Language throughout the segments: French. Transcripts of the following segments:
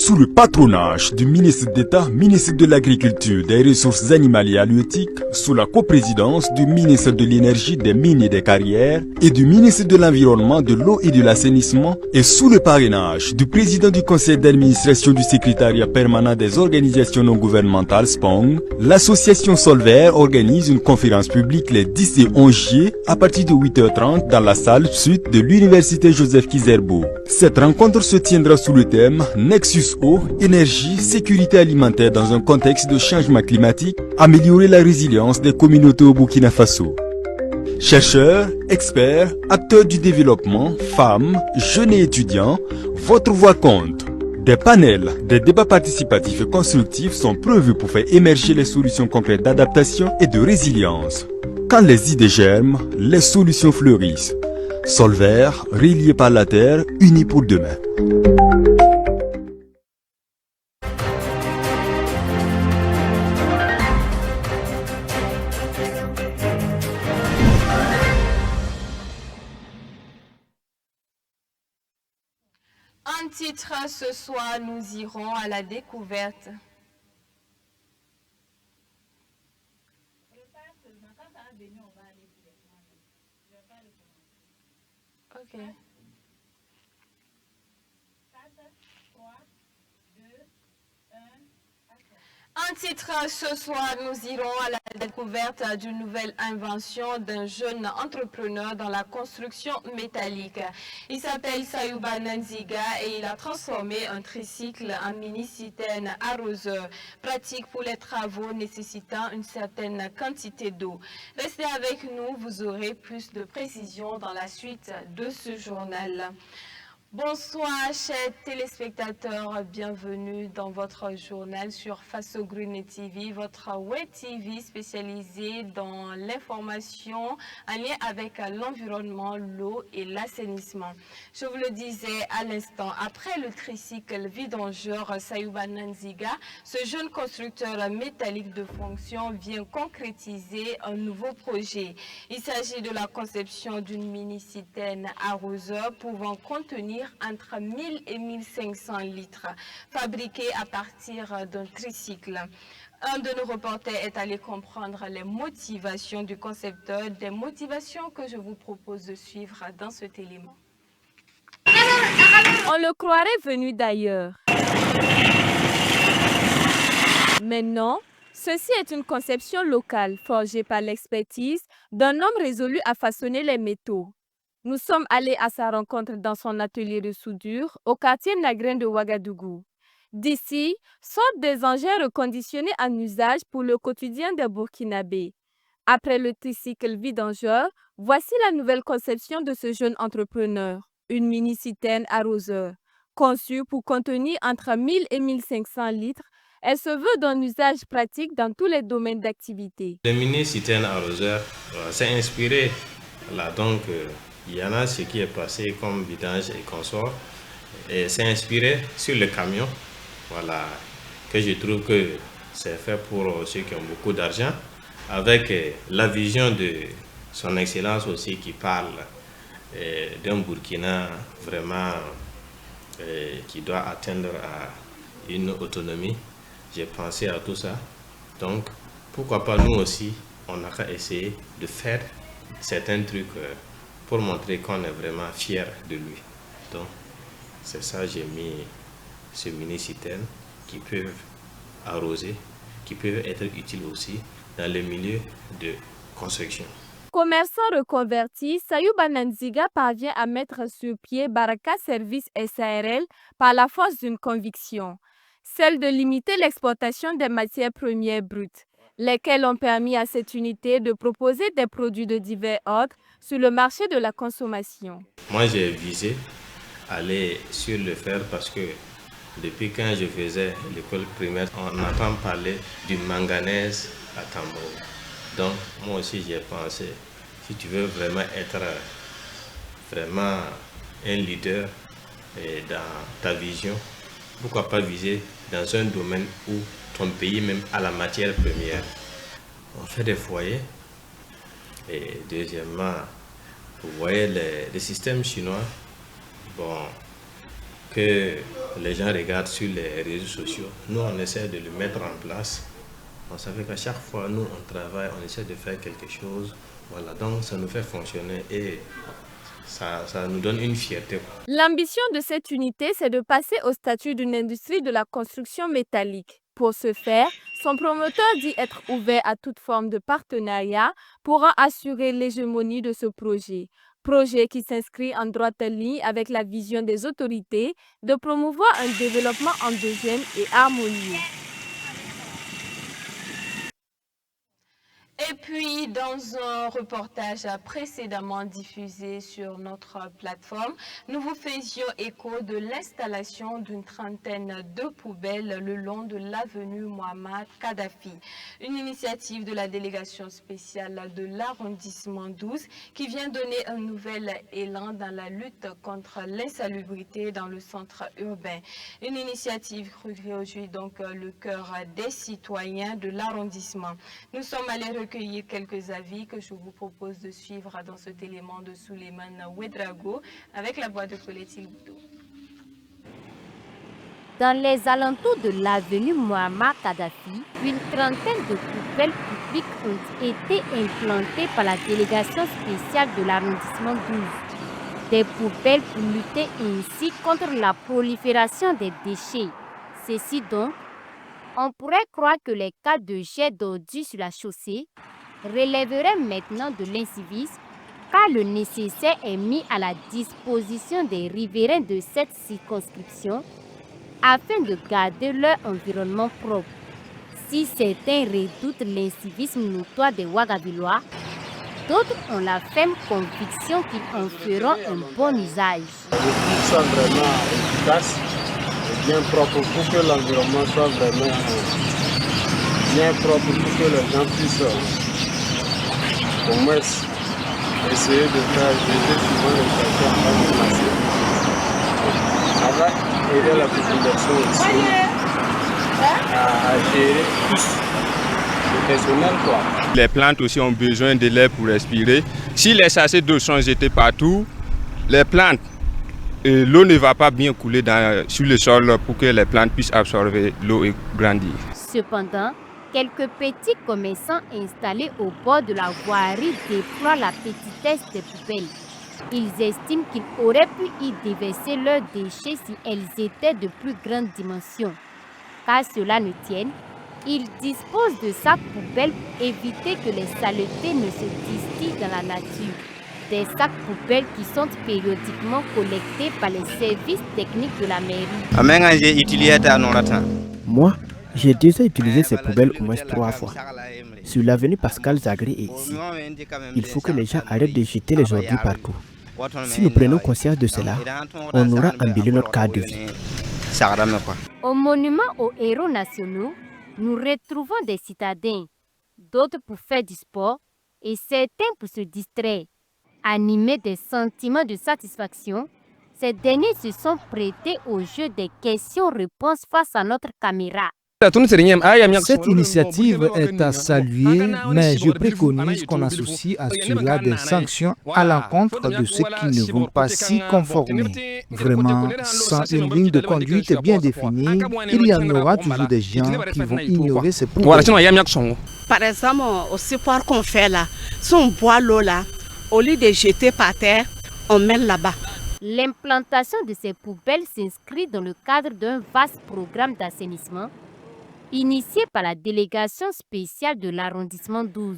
sous le patronage du ministre d'État, ministre de l'Agriculture, des Ressources animales et halieutiques, sous la coprésidence du ministre de l'Énergie, des Mines et des Carrières et du ministre de l'Environnement, de l'Eau et de l'Assainissement, et sous le parrainage du président du conseil d'administration du secrétariat permanent des organisations non gouvernementales SPONG, l'association Solvert organise une conférence publique les 10 et 11 juillet à partir de 8h30 dans la salle suite de l'université Joseph Kizerbo. Cette rencontre se tiendra sous le thème Nexus eau, énergie, sécurité alimentaire dans un contexte de changement climatique, améliorer la résilience des communautés au Burkina Faso. Chercheurs, experts, acteurs du développement, femmes, jeunes et étudiants, votre voix compte. Des panels, des débats participatifs et constructifs sont prévus pour faire émerger les solutions concrètes d'adaptation et de résilience. Quand les idées germent, les solutions fleurissent. Solvert, reliés par la terre, unis pour demain. Un titre, ce soir, nous irons à la découverte. Ok. Un titre, ce soir, nous irons à la découverte d'une nouvelle invention d'un jeune entrepreneur dans la construction métallique. Il s'appelle Sayouba Nanziga et il a transformé un tricycle en mini-citerne arroseur, pratique pour les travaux nécessitant une certaine quantité d'eau. Restez avec nous, vous aurez plus de précisions dans la suite de ce journal. Bonsoir chers téléspectateurs, bienvenue dans votre journal sur Faso Green TV, votre web TV spécialisée dans l'information en lien avec l'environnement, l'eau et l'assainissement. Je vous le disais à l'instant, après le tricycle vidangeur Sayouba Nanziga, ce jeune constructeur métallique de fonction vient concrétiser un nouveau projet. Il s'agit de la conception d'une mini-citerne arroseur pouvant contenir entre 1000 et 1500 litres, fabriqués à partir d'un tricycle. Un de nos reporters est allé comprendre les motivations du concepteur, des motivations que je vous propose de suivre dans cet élément. On le croirait venu d'ailleurs. Mais non, ceci est une conception locale forgée par l'expertise d'un homme résolu à façonner les métaux. Nous sommes allés à sa rencontre dans son atelier de soudure au quartier Nagrin de Ouagadougou. D'ici sortent des engins reconditionnés en usage pour le quotidien des Burkinabés. Après le tricycle vidangeur, voici la nouvelle conception de ce jeune entrepreneur, une mini-citerne arroseur. Conçue pour contenir entre 1000 et 1500 litres, elle se veut d'un usage pratique dans tous les domaines d'activité. Le mini-citerne arroseur s'est inspiré là donc. Il y en a ce qui est passé comme vidange et consort. Et c'est inspiré sur le camion. Voilà, que je trouve que c'est fait pour ceux qui ont beaucoup d'argent. Avec la vision de son excellence aussi qui parle d'un Burkina vraiment qui doit atteindre à une autonomie. J'ai pensé à tout ça. Donc, pourquoi pas nous aussi, on n'a qu'à essayer de faire certains trucs pour montrer qu'on est vraiment fier de lui. Donc, c'est ça, j'ai mis ce mini-citerne qui peuvent arroser, qui peuvent être utiles aussi dans le milieu de construction. Commerçant reconverti, Sayouba Nanziga parvient à mettre sur pied Baraka Service SARL par la force d'une conviction, celle de limiter l'exportation des matières premières brutes, lesquelles ont permis à cette unité de proposer des produits de divers ordres sur le marché de la consommation. Moi, j'ai visé aller sur le fer parce que depuis quand je faisais l'école primaire, on entend parler du manganèse à Tambo. Donc, moi aussi, j'ai pensé, si tu veux vraiment être vraiment un leader dans ta vision, pourquoi pas viser dans un domaine où ton pays même a la matière première. On fait des foyers. Et deuxièmement, vous voyez les systèmes chinois, bon, que les gens regardent sur les réseaux sociaux. Nous, on essaie de le mettre en place. On savait qu'à chaque fois, nous, on travaille, on essaie de faire quelque chose. Voilà, donc ça nous fait fonctionner et ça nous donne une fierté. L'ambition de cette unité, c'est de passer au statut d'une industrie de la construction métallique. Pour ce faire, son promoteur dit être ouvert à toute forme de partenariat pour assurer l'hégémonie de ce projet. Projet qui s'inscrit en droite ligne avec la vision des autorités de promouvoir un développement endogène et harmonieux. Et puis, dans un reportage précédemment diffusé sur notre plateforme, nous vous faisions écho de l'installation d'une trentaine de poubelles le long de l'avenue Muammar Kadhafi. Une initiative de la délégation spéciale de l'arrondissement 12 qui vient donner un nouvel élan dans la lutte contre l'insalubrité dans le centre urbain. Une initiative qui réjouit donc le cœur des citoyens de l'arrondissement. Nous sommes allés recueillir quelques avis que je vous propose de suivre dans cet élément de Souleymane Ouedraogo avec la voix de Colette Ilboudo. Dans les alentours de l'avenue Muammar Kadhafi, une trentaine de poubelles publiques ont été implantées par la délégation spéciale de l'arrondissement 12. Des poubelles pour lutter ainsi contre la prolifération des déchets. Ceci donc, on pourrait croire que les cas de jet d'ordures sur la chaussée relèveraient maintenant de l'incivisme, car le nécessaire est mis à la disposition des riverains de cette circonscription afin de garder leur environnement propre. Si certains redoutent l'incivisme notoire des Ouagavillois, d'autres ont la ferme conviction qu'ils en feront un bon usage. Les poubelles sont vraiment efficaces et bien propres pour que l'environnement soit vraiment bien propre pour que les gens puissent au moins essayer de faire jeter souvent les personnes avant de passer. Ça va aider la population aussi à gérer plus le personnel, quoi. Les plantes aussi ont besoin de l'air pour respirer. Si les sachets d'eau sont jetés partout, les plantes, l'eau ne va pas bien couler sur le sol pour que les plantes puissent absorber l'eau et grandir. Cependant, quelques petits commerçants installés au bord de la voirie déploient la petitesse des poubelles. Ils estiment qu'ils auraient pu y déverser leurs déchets si elles étaient de plus grandes dimensions. Car cela ne tienne, ils disposent de sacs poubelles pour éviter que les saletés ne se distillent dans la nature. Des sacs poubelles qui sont périodiquement collectés par les services techniques de la mairie. Moi, j'ai déjà utilisé ces poubelles au moins 3 fois. Sur l'avenue Pascal Zagré et ici. Il faut que les gens arrêtent de jeter les ordures partout. Si nous prenons conscience de cela, on aura embelli notre cadre de vie. Au monument aux héros nationaux, nous retrouvons des citadins, d'autres pour faire du sport et certains pour se distraire. Animés des sentiments de satisfaction, ces derniers se sont prêtés au jeu des questions-réponses face à notre caméra. Cette initiative est à saluer, mais je préconise qu'on associe à cela des sanctions à l'encontre de ceux qui ne vont pas s'y conformer. Vraiment, sans une ligne de conduite bien définie, il y en aura toujours des gens qui vont ignorer ces poubelles. Par exemple, au support qu'on fait là, si on boit l'eau là, au lieu de jeter par terre, on met là-bas. L'implantation de ces poubelles s'inscrit dans le cadre d'un vaste programme d'assainissement initié par la délégation spéciale de l'arrondissement 12.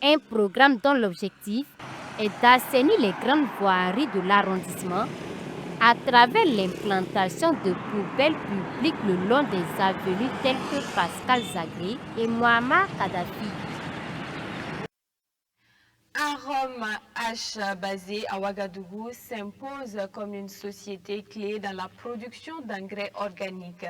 Un programme dont l'objectif est d'assainir les grandes voiries de l'arrondissement à travers l'implantation de poubelles publiques le long des avenues telles que Pascal Zagré et Muammar Kadhafi. Arom H basé à Ouagadougou s'impose comme une société clé dans la production d'engrais organiques.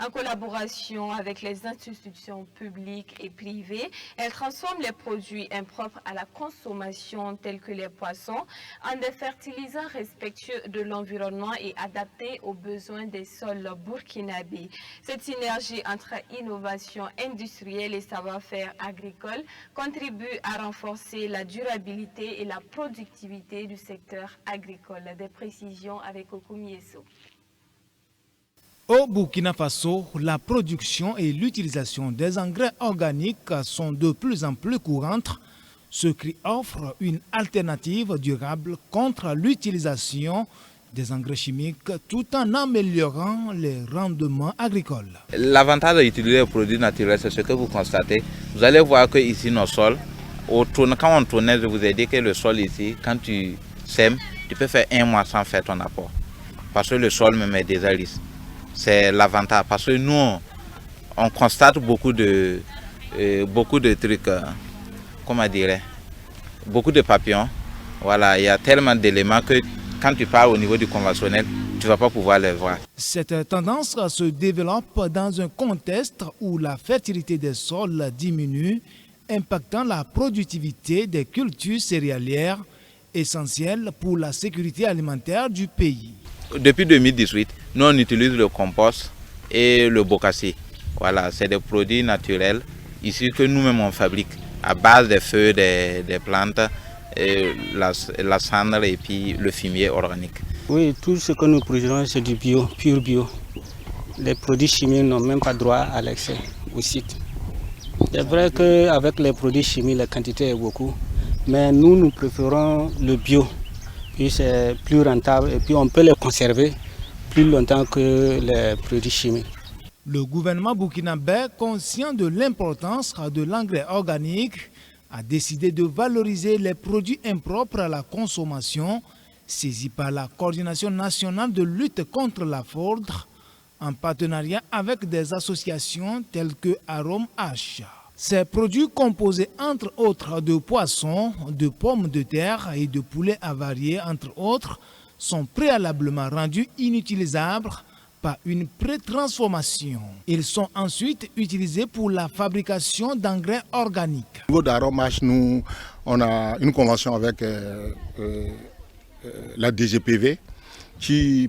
En collaboration avec les institutions publiques et privées, elle transforme les produits impropres à la consommation tels que les poissons en des fertilisants respectueux de l'environnement et adaptés aux besoins des sols burkinabés. Cette synergie entre innovation industrielle et savoir-faire agricole contribue à renforcer la durabilité et la productivité du secteur agricole. Des précisions avec Okoumieso. Au Burkina Faso, la production et l'utilisation des engrais organiques sont de plus en plus courantes, ce qui offre une alternative durable contre l'utilisation des engrais chimiques tout en améliorant les rendements agricoles. L'avantage d'utiliser les produits naturels, c'est ce que vous constatez. Vous allez voir que ici nos sols, quand on tournait, je vous ai dit que le sol ici, quand tu sèmes, tu peux faire 1 mois sans faire ton apport. Parce que le sol me met des hélices. C'est l'avantage. Parce que nous, on constate beaucoup de trucs, comment dirais, beaucoup de papillons. Voilà, il y a tellement d'éléments que quand tu pars au niveau du conventionnel, tu ne vas pas pouvoir les voir. Cette tendance se développe dans un contexte où la fertilité des sols diminue, impactant la productivité des cultures céréalières essentielles pour la sécurité alimentaire du pays. Depuis 2018, nous on utilise le compost et le bocassi. Voilà, c'est des produits naturels ici que nous-mêmes on fabrique à base des feuilles des plantes, et la cendre et puis le fumier organique. Oui, tout ce que nous produisons c'est du bio, pur bio. Les produits chimiques n'ont même pas droit à l'accès au site. C'est vrai qu'avec les produits chimiques, la quantité est beaucoup, mais nous préférons le bio. Puis c'est plus rentable et puis on peut les conserver plus longtemps que les produits chimiques. Le gouvernement burkinabé, conscient de l'importance de l'engrais organique, a décidé de valoriser les produits impropres à la consommation, saisis par la Coordination nationale de lutte contre la fraude, en partenariat avec des associations telles que Arôme H. Ces produits composés entre autres de poissons, de pommes de terre et de poulets avariés entre autres sont préalablement rendus inutilisables par une pré-transformation. Ils sont ensuite utilisés pour la fabrication d'engrais organiques. Au niveau d'Arôme H, nous on a une convention avec la DGPV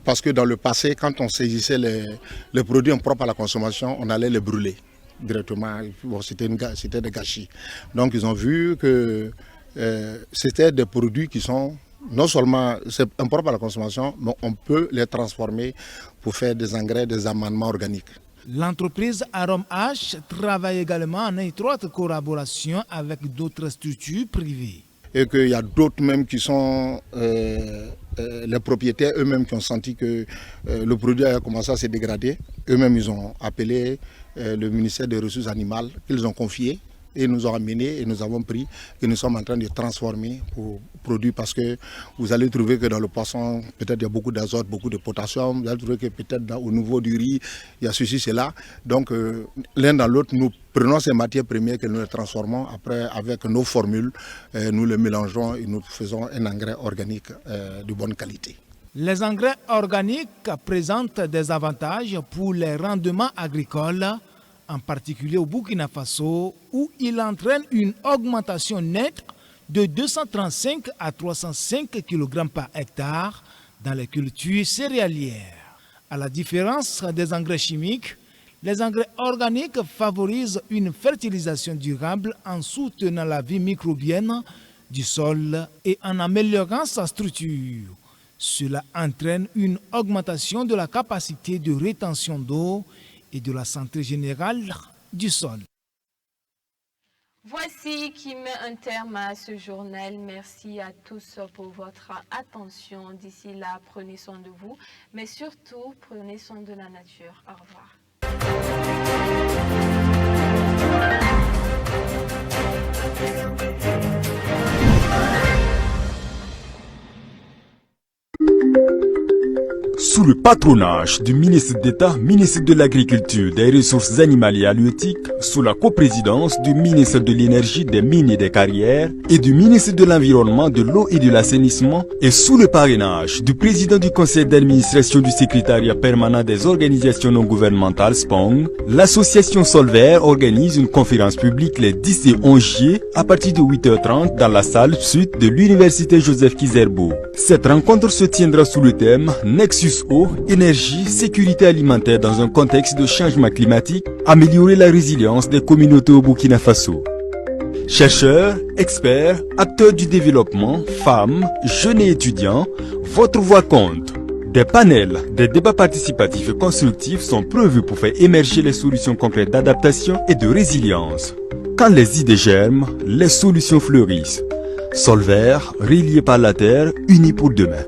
parce que dans le passé, quand on saisissait les produits impropres à la consommation, on allait les brûler directement. Bon, c'était des gâchis. Donc ils ont vu que c'était des produits qui sont non seulement impropres à la consommation, mais on peut les transformer pour faire des engrais, des amendements organiques. L'entreprise Arôme H travaille également en étroite collaboration avec d'autres structures privées. Et qu'il y a d'autres même qui sont les propriétaires eux-mêmes qui ont senti que le produit a commencé à se dégrader. Eux-mêmes, ils ont appelé le ministère des Ressources animales, qu'ils ont confié et nous ont amené et nous avons pris et nous sommes en train de transformer pour produire parce que vous allez trouver que dans le poisson, peut-être il y a beaucoup d'azote, beaucoup de potassium, vous allez trouver que peut-être au niveau du riz, il y a ceci, cela. Donc l'un dans l'autre, nous prenons ces matières premières que nous les transformons, après avec nos formules, nous les mélangeons et nous faisons un engrais organique de bonne qualité. Les engrais organiques présentent des avantages pour les rendements agricoles, en particulier au Burkina Faso, où il entraîne une augmentation nette de 235 à 305 kg par hectare dans les cultures céréalières. À la différence des engrais chimiques, les engrais organiques favorisent une fertilisation durable en soutenant la vie microbienne du sol et en améliorant sa structure. Cela entraîne une augmentation de la capacité de rétention d'eau et de la santé générale du sol. Voici qui met un terme à ce journal. Merci à tous pour votre attention. D'ici là, prenez soin de vous, mais surtout, prenez soin de la nature. Au revoir. Sous le patronage du ministre d'État, ministre de l'Agriculture, des Ressources animales et halieutiques, sous la coprésidence du ministre de l'Énergie, des Mines et des Carrières et du ministre de l'Environnement, de l'Eau et de l'Assainissement, et sous le parrainage du président du conseil d'administration du secrétariat permanent des organisations non gouvernementales SPONG, l'association Solvert organise une conférence publique les 10 et 11 juillet à partir de 8h30 dans la salle sud de l'université Joseph Kizerbo. Cette rencontre se tiendra sous le thème Nexus eau, énergie, sécurité alimentaire dans un contexte de changement climatique, améliorer la résilience des communautés au Burkina Faso. Chercheurs, experts, acteurs du développement, femmes, jeunes et étudiants, votre voix compte. Des panels, des débats participatifs et constructifs sont prévus pour faire émerger les solutions concrètes d'adaptation et de résilience. Quand les idées germent, les solutions fleurissent. Sol vert, relié par la terre, unis pour demain.